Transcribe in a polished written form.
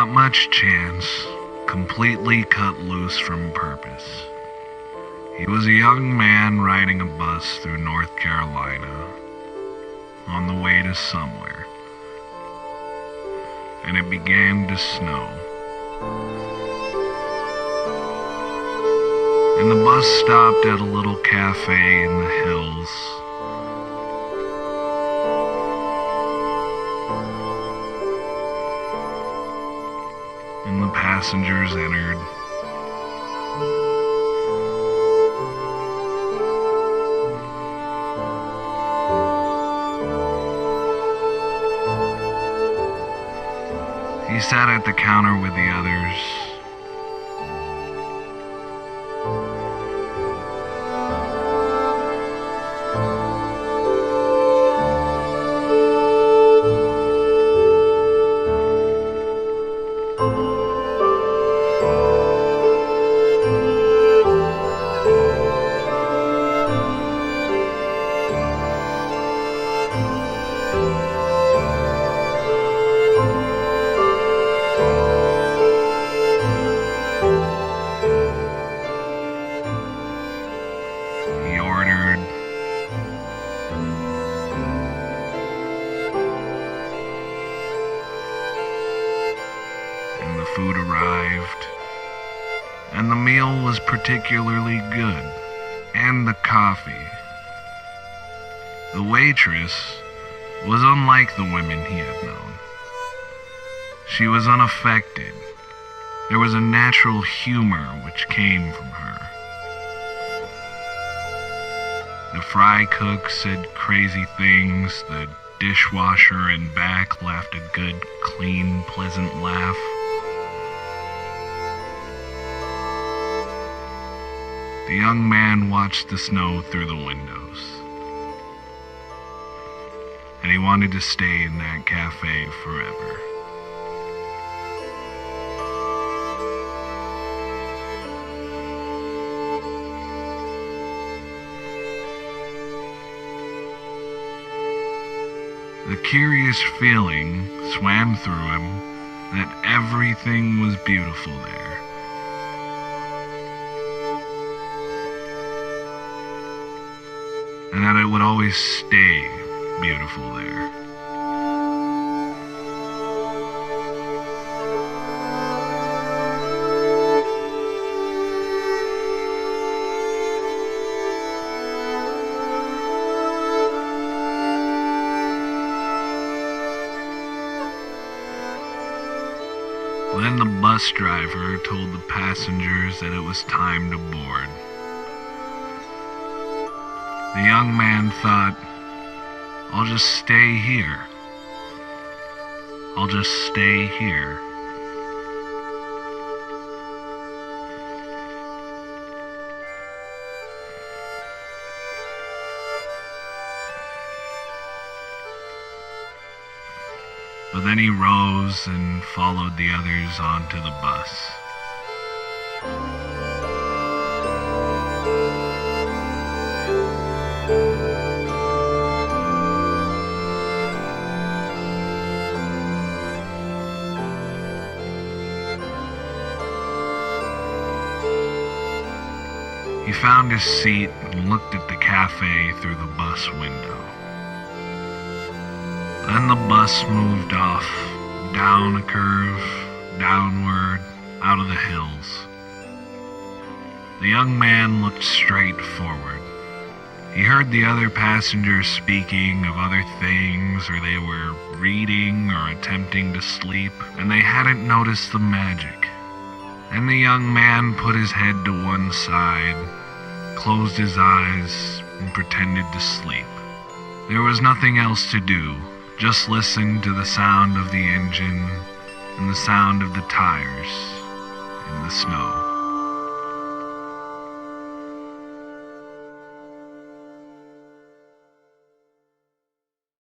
Not much chance, completely cut loose from purpose. He was a young man riding a bus through North Carolina on the way to somewhere, and it began to snow. And the bus stopped at a little cafe in the hills. And the passengers entered. He sat at the counter with the others. He ordered. And the food arrived. And the meal was particularly good. And the coffee. The waitress was unlike the women he had known. She was unaffected. There was a natural humor which came from her. The fry cook said crazy things. The dishwasher in back laughed a good, clean, pleasant laugh. The young man watched the snow through the windows. And he wanted to stay in that cafe forever. The curious feeling swam through him that everything was beautiful there. And that it would always stay beautiful there. Then the bus driver told the passengers that it was time to board. The young man thought, I'll just stay here. I'll just stay here. But then he rose and followed the others onto the bus. He found his seat and looked at the cafe through the bus window. Then the bus moved off, down a curve, downward, out of the hills. The young man looked straight forward. He heard the other passengers speaking of other things, or they were reading or attempting to sleep, and they hadn't noticed the magic. And the young man put his head to one side, closed his eyes, and pretended to sleep. There was nothing else to do. Just listen to the sound of the engine and the sound of the tires in the snow.